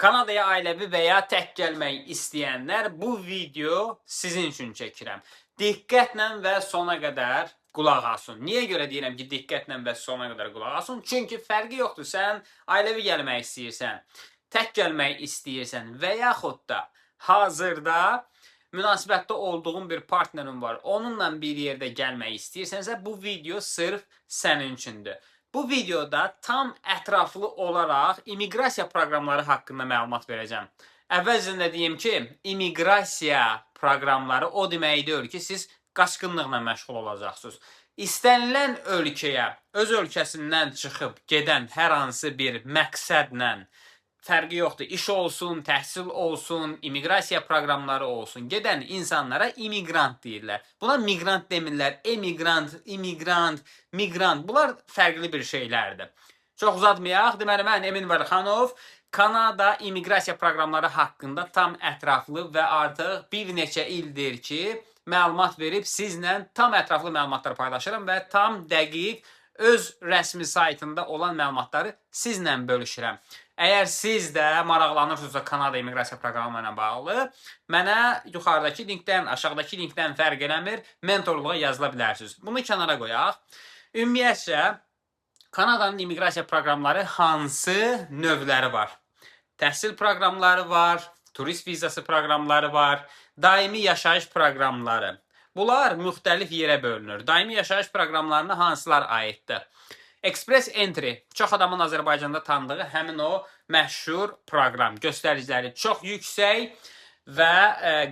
Kanadaya ailəvi və ya tək gəlmək istəyənlər, bu video sizin üçün çəkirəm. Diqqətlə və sona qədər qulaq asın. Niyə görə deyirəm ki, diqqətlə və sona qədər qulaq asın? Çünki fərqi yoxdur. Sən ailəvi gəlmək istəyirsən, tək gəlmək istəyirsən və yaxud da hazırda münasibətdə olduğun bir partnerin var, onunla bir yerdə gəlmək istəyirsənsə, bu video sırf sənin üçündür. Bu videoda tam ətraflı olaraq immiqrasiya proqramları haqqında məlumat verəcəm. Əvvəlcədən deyim ki, immiqrasiya proqramları o demək deyil ki, siz qaçqınlıqla məşğul olacaqsınız. İstənilən ölkəyə, öz ölkəsindən çıxıb gedən hər hansı bir məqsədlə, fərqi yoxdur, iş olsun, təhsil olsun, immiqrasiya proqramları olsun, gedən insanlara immiqrant deyirlər. Buna miqrant demirlər, emigrant, immiqrant, miqrant. Bunlar fərqli bir şeylərdir. Çox uzatmayaq. Deməli, mən Emin Vərxanov Kanada immiqrasiya proqramları haqqında tam ətraflı və artıq bir neçə ildir ki, məlumat verib sizlə tam ətraflı məlumatlar paylaşıram və tam dəqiq öz rəsmi saytında olan məlumatları sizlə bölüşürəm. Əgər siz də maraqlanırsınızsa Kanada immiqrasiya proqramı ilə bağlı, mənə yuxarıdakı linkdən, aşağıdakı linkdən fərq eləmir, mentorluğa yazıla bilərsiniz. Bunu kənara qoyaq. Ümumiyyətcə, Kanadanın immiqrasiya proqramları hansı növləri var? Təhsil proqramları var, turist vizası proqramları var, daimi yaşayış proqramları. Bunlar müxtəlif yerə bölünür. Daimi yaşayış proqramlarına hansılar aiddir? Express Entry, çox adamın Azərbaycanda tanıdığı həmin o məşhur proqram. Göstəriciləri çox yüksək və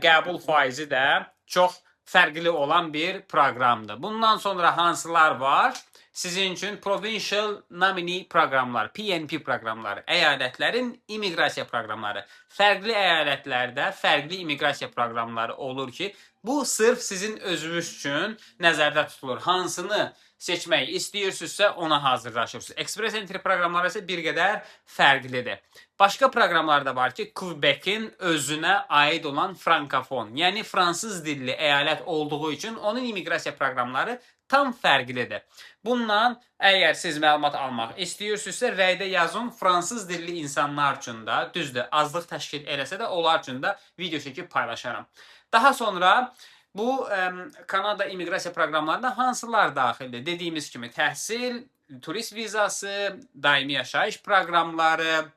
qəbul faizi də çox fərqli olan bir proqramdır. Bundan sonra hansılar var? Sizin üçün Provincial Nominee proqramlar, PNP proqramları, əyalətlərin immiqrasiya proqramları. Fərqli əyalətlərdə fərqli immiqrasiya proqramları olur ki, bu sırf sizin özünüz üçün nəzərdə tutulur. Hansını seçmək istəyirsinizsə ona hazırlaşırsınız. Express Entry proqramları isə bir qədər fərqlidir. Başqa proqramlar da var ki, Quebec-in özünə aid olan frankofon, yəni fransız dilli əyalət olduğu üçün onun immiqrasiya proqramları tam fərqlidir. Bundan əgər siz məlumat almaq istəyirsinizsə, rəydə yazın, fransız dilli insanlar üçün də, düzdür, azlıq təşkil eləsə də onlar üçün də video çəkib paylaşaram. Daha sonra bu Kanada immiqrasiya proqramlarında hansılar daxildir? Dediyimiz kimi təhsil, turist vizası, daimi yaşayış proqramları,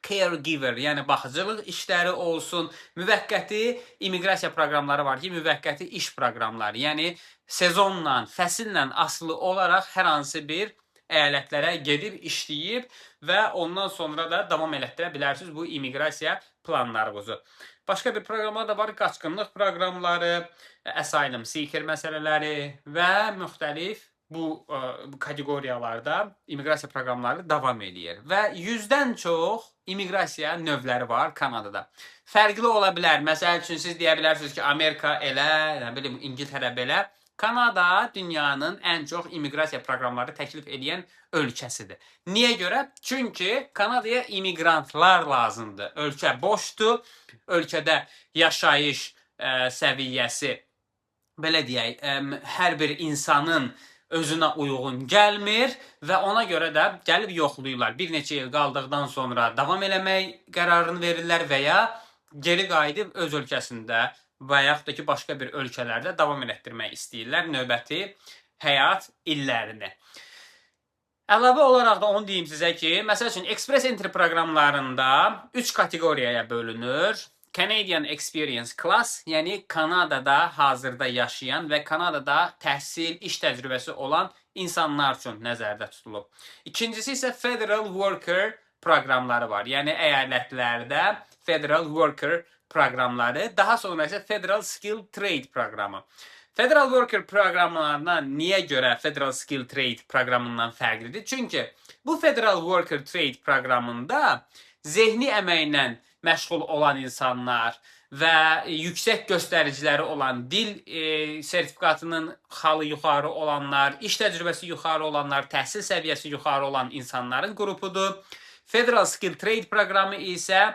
caregiver, yəni baxıcılıq işləri olsun, müvəqqəti immiqrasiya proqramları var ki, müvəqqəti iş proqramları, yəni sezonla, fəsillə asılı olaraq hər hansı bir əyalətlərə gedib işləyib və ondan sonra da davam elətdirə bilərsiniz bu immiqrasiya planlarınızı. Başqa bir proqramlar da var, qaçqınlıq proqramları, asylum seeker məsələləri və müxtəlif bu kateqoriyalarda immiqrasiya proqramları davam edir. Və 100-dən çox immiqrasiya növləri var Kanadada. Fərqli ola bilər. Məsəl üçün siz deyə bilərsiniz ki, Amerika elə, nə bilim, İngiltərə belə. Kanada dünyanın ən çox immiqrasiya proqramları təklif edən ölkəsidir. Niyə görə? Çünki Kanadaya immiqrantlar lazımdır. Ölkə boşdur, ölkədə yaşayış səviyyəsi, belə deyək, hər bir insanın özünə uyğun gəlmir və ona görə də gəlib yoxlayırlar. Bir neçə il qaldıqdan sonra davam eləmək qərarını verirlər və ya geri qayıdıb öz ölkəsində və yaxud da ki, başqa bir ölkələrdə davam elətdirmək istəyirlər növbəti həyat illərini. Əlavə olaraq da onu deyim sizə ki, məsəl üçün, Express Entry proqramlarında 3 kateqoriyaya bölünür. Canadian Experience Class, yəni Kanadada hazırda yaşayan və Kanadada təhsil, iş təcrübəsi olan insanlar üçün nəzərdə tutulub. İkincisi isə Federal Worker proqramları var, yəni əyalətlərdə Federal Worker proqramları, daha sonra isə Federal Skill Trade proqramı. Federal Worker proqramlarına niyə görə Federal Skill Trade proqramından fərqlidir? Çünki bu Federal Worker Trade proqramında zehni əməklə məşğul olan insanlar və yüksək göstəriciləri olan, dil sertifikatının xalı yuxarı olanlar, iş təcrübəsi yuxarı olanlar, təhsil səviyyəsi yuxarı olan insanların qrupudur. Federal Skill Trade proqramı isə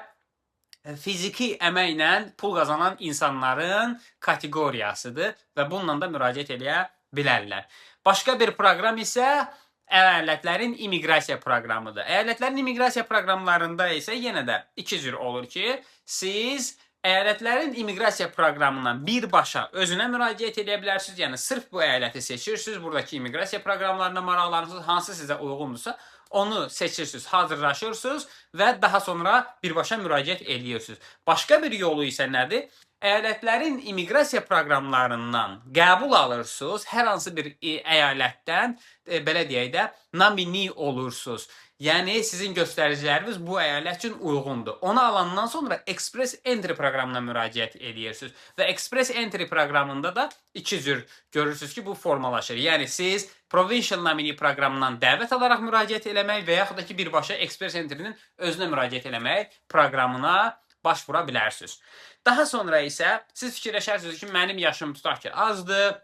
fiziki əməklə pul qazanan insanların kateqoriyasıdır və bununla da müraciət edə bilərlər. Başqa bir proqram isə əyalətlərin immiqrasiya proqramıdır. Əyalətlərin immiqrasiya proqramlarında isə yenə də iki cür olur ki, siz əyalətlərin immiqrasiya proqramından birbaşa özünə müraciət edə bilərsiniz. Yəni sırf bu əyaləti seçirsiniz, buradakı immiqrasiya proqramlarına maraqlanırsınız, hansı sizə uyğundursa, onu seçirsiniz, hazırlaşırsınız və daha sonra birbaşa müraciət edirsiniz. Başqa bir yolu isə nədir? Əyalətlərin immiqrasiya proqramlarından qəbul alırsınız, hər hansı bir əyalətdən, belə deyək də, nomini olursunuz. Yəni, sizin göstəriciləriniz bu əyalət üçün uyğundur. Onu alandan sonra Express Entry proqramına müraciət edirsiniz. Və Express Entry proqramında da iki cür görürsünüz ki, bu formalaşır. Yəni, siz Provincial Nominee proqramından dəvət alaraq müraciət eləmək və yaxud da ki, birbaşa Express Entry-nin özünə müraciət eləmək proqramına başvura bilərsiniz. Daha sonra isə siz fikirləşərsiniz ki, mənim yaşım tutaq ki, azdır.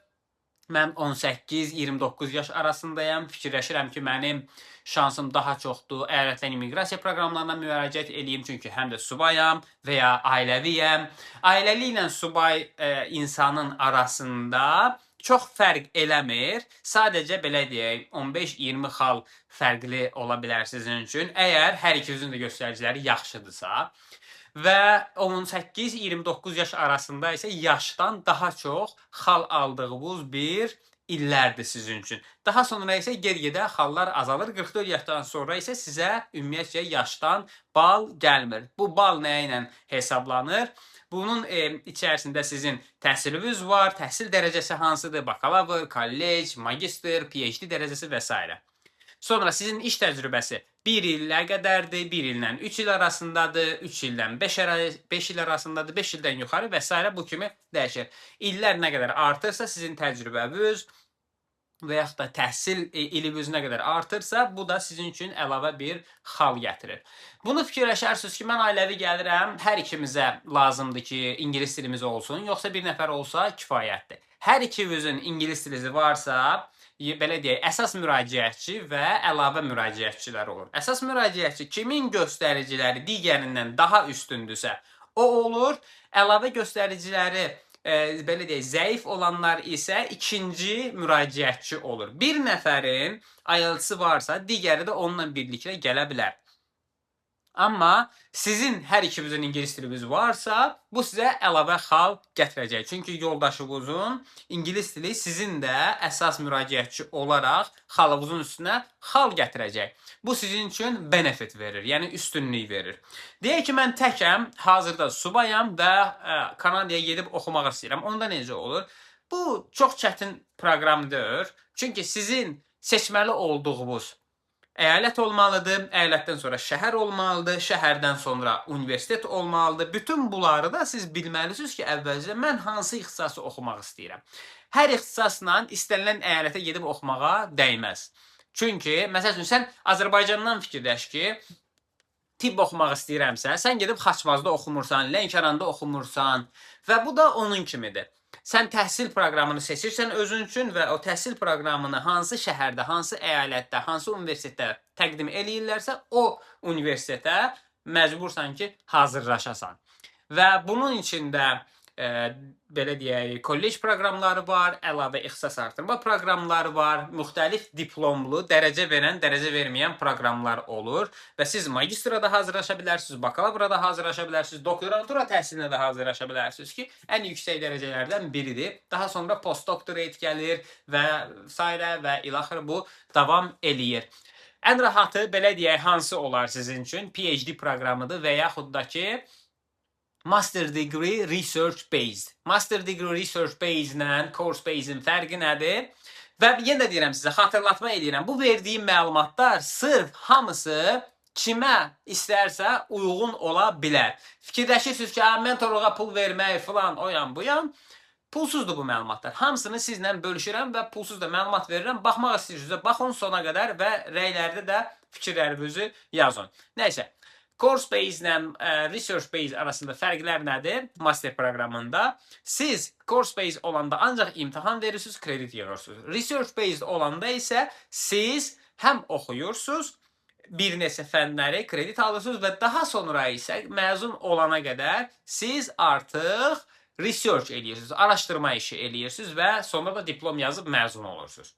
Mən 18-29 yaş arasındayam. Fikirləşirəm ki, mənim şansım daha çoxdur. Əyalətlərin immiqrasiya proqramlarına müraciət edeyim, çünki həm də subayam və ya ailəviyəm. Ailəli ilə subay insanın arasında çox fərq eləmir. Sadəcə belə deyək, 15-20 xal fərqli ola bilər sizin üçün, əgər hər ikinizin də göstəriciləri yaxşıdırsa. Və 18-29 yaş arasında isə yaşdan daha çox xal aldığınız bir illərdir sizin üçün. Daha sonra isə geriyə xallar azalır. 44 yaşdan sonra isə sizə ümumiyyətcə yaşdan bal gəlmir. Bu bal nə ilə hesablanır? Bunun içərisində sizin təhsiliniz var, təhsil dərəcəsi hansıdır? Bakalavr, kollec, magistr, PhD dərəcəsi və s. Sonra sizin iş təcrübəsi 1 illə qədərdir, 1 illə 3 il arasındadır, 3 ildən 5 il arasındadır, 5 ildən yuxarı və s. bu kimi dəyişir. İllər nə qədər artırsa sizin təcrübəniz və yaxud da təhsil iliniz nə qədər artırsa, bu da sizin üçün əlavə bir xal gətirir. Bunu fikirləşərsiniz ki, mən ailəvi gəlirəm, hər ikimizə lazımdır ki, ingilis dilimiz olsun, yoxsa bir nəfər olsa kifayətdir. Hər ikinizin ingilis dili varsa, belə deyək, əsas müraciətçi və əlavə müraciətçilər olur. Əsas müraciətçi kimin göstəriciləri digərindən daha üstündürsə, o olur. Əlavə göstəriciləri, belə deyək, zəif olanlar isə ikinci müraciətçi olur. Bir nəfərin IELTS-ı varsa, digəri də onunla birlikdə gələ bilər. Amma sizin hər ikinizin ingilis diliniz varsa, bu sizə əlavə xal gətirəcək. Çünki yoldaşınızın ingilis dili sizin də əsas müraciətçi olaraq xalınızın üstünə xal gətirəcək. Bu sizin üçün benefit verir, yəni üstünlük verir. Deyək ki, mən təkəm, hazırda subayam və Kanadaya gedib oxumaq istəyirəm. Onda necə olur? Bu çox çətin proqramdır. Çünki sizin seçməli olduğunuz əyalət olmalıdır, əyalətdən sonra şəhər olmalıdır, şəhərdən sonra universitet olmalıdır. Bütün bunları da siz bilməlisiniz ki, əvvəlcə mən hansı ixtisası oxumaq istəyirəm. Hər ixtisasla istənilən əyalətə gedib oxumağa dəyməz. Çünki, məsəl üçün, sən Azərbaycandan fikirləş ki, tibb oxumaq istəyirəmsə, sən gedib Xaçmazda oxumursan, Lənkəranda oxumursan və bu da onun kimidir. Sən təhsil proqramını seçirsən özün üçün və o təhsil proqramını hansı şəhərdə, hansı əyalətdə, hansı universitetdə təqdim eləyirlərsə, o universitetə məcbursan ki, hazırlaşasan. Və bunun içində belə deyək, kollec proqramları var, əlavə ixtisas artırma proqramları var, müxtəlif diplomlu, dərəcə verən, dərəcə verməyən proqramlar olur və siz magistrada hazırlaşa bilərsiniz, bakalavra hazırlaşa bilərsiniz, doktorantura təhsilinə də hazırlaşa bilərsiniz ki, ən yüksək dərəcələrdən biridir. Daha sonra postdoktorate gəlir və s. və ilaxır bu davam eləyir. Ən rahatı, belə deyək, hansı olar sizin üçün? PhD proqramıdır və yaxud da ki, Master Degree Research Based. Master Degree Research Based ilə Course Based-in fərqi nədir? Və yenə də deyirəm sizə, xatırlatma edirəm. Bu verdiyim məlumatlar sırf hamısı kimə istərsə uyğun ola bilər. Fikirləşirsiniz ki, mən torluğa pul vermək filan, o yan, bu yan. Pulsuzdur bu məlumatlar. Hamısını sizlə bölüşürəm və pulsuz da məlumat verirəm. Baxmaq istəyirsinizsə, baxın sona qədər və rəylərdə də fikirlərinizi yazın. Nəysə. Course Based ilə Research Based arasında fərqlər nədir? Master proqramında siz Course Based olanda ancaq imtahan verirsiniz, kredit yığırsınız. Research Based olanda isə siz həm oxuyursunuz, bir neçə fənləri kredit alırsınız və daha sonra isə məzun olana qədər siz artıq research eləyirsiniz, araşdırma işi eləyirsiniz və sonra da diplom yazıb məzun olursunuz.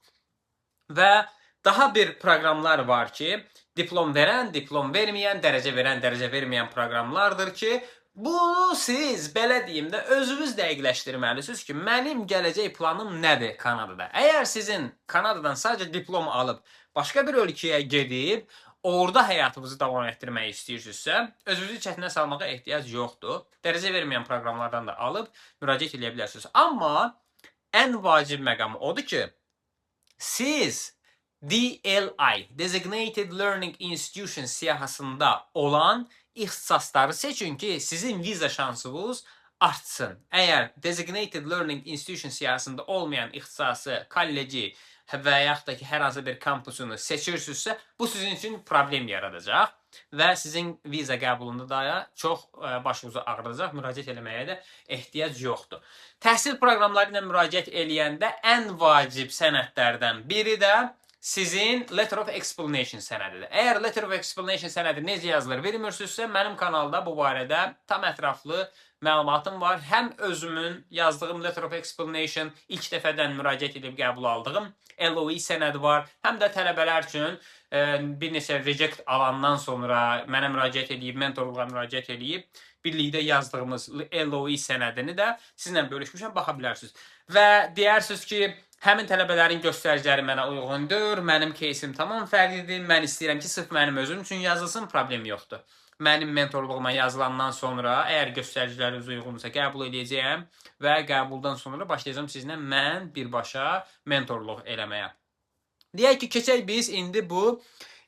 Və Daha bir proqramlar var ki, diplom verən, diplom verməyən, dərəcə verən, dərəcə verməyən proqramlardır ki, bunu siz, belə deyim də, özünüz dəqiqləşdirməlisiniz ki, mənim gələcək planım nədir Kanadada? Əgər sizin Kanadadan sadəcə diplom alıb, başqa bir ölkəyə gedib, orada həyatınızı davam etdirmək istəyirsinizsə, özünüzü çətinə salmağa ehtiyac yoxdur. Dərəcə verməyən proqramlardan da alıb müraciət edə bilərsiniz. Amma ən vacib məqamı odur ki, siz DLI, Designated Learning Institution siyahısında olan ixtisasları seçin ki, sizin viza şansınız artsın. Əgər Designated Learning Institution siyahısında olmayan ixtisası, kolleci və yaxud da ki, hər hansı bir kampusunu seçirsinizsə, bu sizin üçün problem yaradacaq və sizin viza qəbulunda da çox başınızı ağrıdacaq, müraciət eləməyə də ehtiyac yoxdur. Təhsil proqramları ilə müraciət eləyəndə ən vacib sənədlərdən biri də sizin Letter of Explanation sənədidir. Əgər Letter of Explanation sənədi necə yazılır bilmirsinizsə, mənim kanalda bu barədə tam ətraflı məlumatım var. Həm özümün yazdığım Letter of Explanation, ilk dəfədən müraciət edib qəbul aldığım LOE sənədi var. Həm də tələbələr üçün bir neçə reject alandan sonra mənə müraciət edib, mentorluğa müraciət edib, birlikdə yazdığımız LOE sənədini də sizinlə bölüşmüşəm, baxa bilərsiniz. Və deyirsiniz ki, həmin tələbələrin göstəriciləri mənə uyğundur, mənim кейsim tamam fərqlidir, mən istəyirəm ki, sırf mənim özüm üçün yazılsın, problem yoxdur. Mənim mentorluğuma yazılandan sonra, əgər göstəriciləriniz uyğunsa, qəbul edəcəyəm və qəbuldan sonra başlayacağım sizinlə mən birbaşa mentorluq eləməyə. Deyək ki, keçək biz indi bu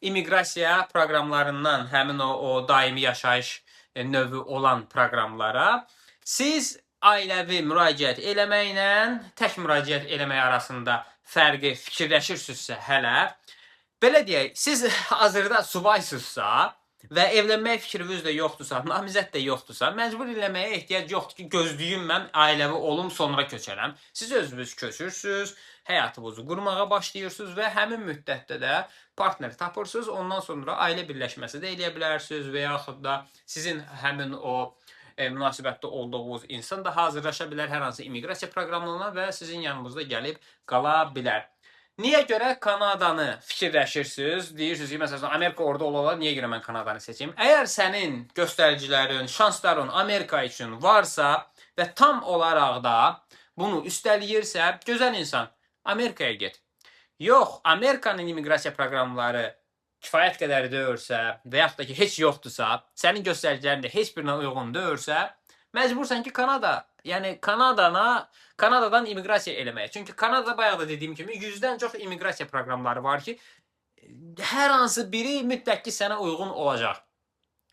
immiqrasiya proqramlarından, həmin o daimi yaşayış növü olan proqramlara siz ailəvi müraciət eləməklə tək müraciət eləmək arasında fərqi fikirləşirsinizsə hələ, belə deyək, siz hazırda subaysınızsa və evlənmək fikriniz də yoxdursa, namizəd də yoxdursa, məcbur eləməyə ehtiyac yoxdur ki, gözlüyüm mən ailəvi olum, sonra köçərəm. Siz özünüz köçürsünüz, həyatınızı qurmağa başlayırsınız və həmin müddətdə də partner tapırsınız, ondan sonra ailə birləşməsi də eləyə bilərsiniz və yaxud da sizin həmin o münasibətdə olduğunuz insan da hazırlaşa bilər hər hansı immiqrasiya proqramlarına və sizin yanınızda gəlib qala bilər. Niyə görə Kanadanı fikirləşirsiniz? Deyirsiniz ki, məsələn, Amerika orada ola-ola, niyə görə mən Kanadanı seçim? Əgər sənin göstəricilərin, şansların Amerika üçün varsa və tam olaraq da bunu üstələyirsə, gözəl insan, Amerikaya get. Yox, Amerikanın immiqrasiya proqramları kifayət qədər deyirsə və yaxud da ki, heç yoxdursa, sənin göstəricilərin də heç birinə uyğun deyirsə, məcbursan ki, Kanadadan immiqrasiya eləməyə. Çünki Kanadada bayaq da dediyim kimi 100-dən çox immiqrasiya proqramları var ki, hər hansı biri mütləq ki, sənə uyğun olacaq.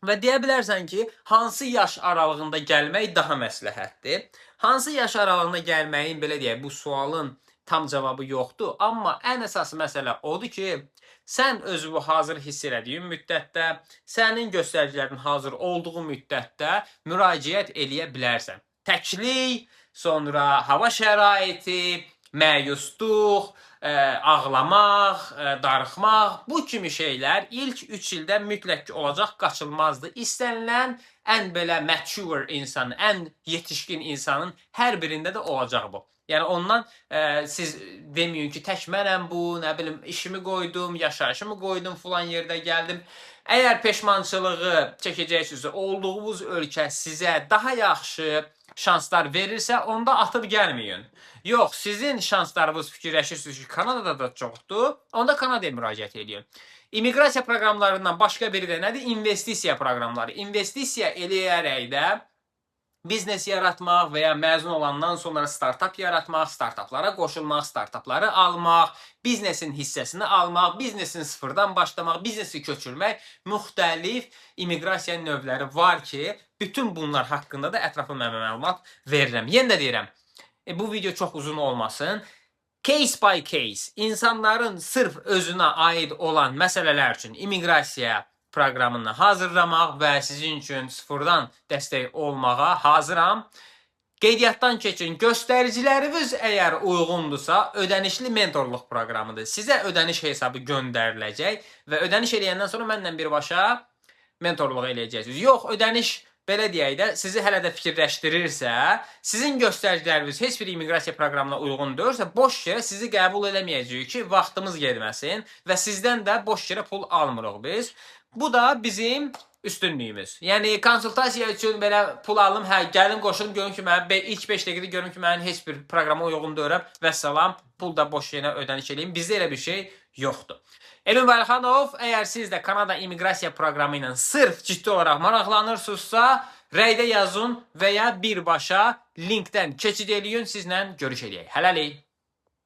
Və deyə bilərsən ki, hansı yaş aralığında gəlmək daha məsləhətdir? Hansı yaş aralığında gəlməyin, belə deyək, bu sualın tam cavabı yoxdur. Amma ən əsas məsələ odur ki, sən özünü hazır hiss elədiyin müddətdə, sənin göstəricilərin hazır olduğu müddətdə müraciət eləyə bilərsən. Təklik, sonra hava şəraiti, məyusluq, ağlamaq, darıxmaq, bu kimi şeylər ilk 3 ildə mütləq ki olacaq, qaçılmazdır. İstənilən ən belə mature insan, ən yetişkin insanın hər birində də olacaq bu. Yəni ondan siz deməyin ki, tək mənəm bu, nə bilim, işimi qoydum, yaşayışımı qoydum, filan yerdə gəldim. Əgər peşmançılığı çəkəcəksinizsə, olduğunuz ölkə sizə daha yaxşı şanslar verirsə, onda atıb gəlməyin. Yox, sizin şanslarınız fikirləşirsiniz ki, Kanadada da çoxdur, onda Kanadaya müraciət edin. İmmiqrasiya proqramlarından başqa biri də nədir? İnvestisiya proqramları. İnvestisiya eləyərək də biznes yaratmaq və ya məzun olandan sonra startap yaratmaq, startaplara qoşulmaq, startapları almaq, biznesin hissəsini almaq, biznesin sıfırdan başlamaq, biznesi köçürmək, müxtəlif immiqrasiya növləri var ki, bütün bunlar haqqında da ətraflı məlumat verirəm. Yenə də deyirəm, bu video çox uzun olmasın. Case by case, insanların sırf özünə aid olan məsələlər üçün immiqrasiya proqramını hazırlamaq və sizin üçün sıfırdan dəstək olmağa hazıram. Qeydiyyatdan keçin. Göstəriciləriniz əgər uyğundursa, ödənişli mentorluq proqramıdır. Sizə ödəniş hesabı göndəriləcək və ödəniş eləyəndən sonra mənlə birbaşa mentorluq eləyəcəksiniz. Yox, ödəniş belə deyək də, sizi hələ də fikirləşdirirsə, sizin göstəriciləriniz heç bir immiqrasiya proqramına uyğun deyilsə, boş yerə sizi qəbul eləməyəcəyik ki, vaxtımız getməsin və sizdən də boş yerə pul almırıq biz. Bu da bizim üstünlüyümüz. Yəni konsultasiya üçün belə pul alım, hə, gəlin qoşulun, görün ki, mən ilk 5 dəqiqədə görün ki, mənim heç bir proqrama uyğun deyirəm və salam, pul da boş yerə ödəniş edeyim. Bizdə elə bir şey yoxdur. Emin Vəlixanov, əgər siz də Kanada immiqrasiya proqramı ilə sırf ciddi olaraq maraqlanırsınızsa, rəydə yazın və ya birbaşa linkdən keçid eləyin, sizlə görüş eləyək. Hələlik.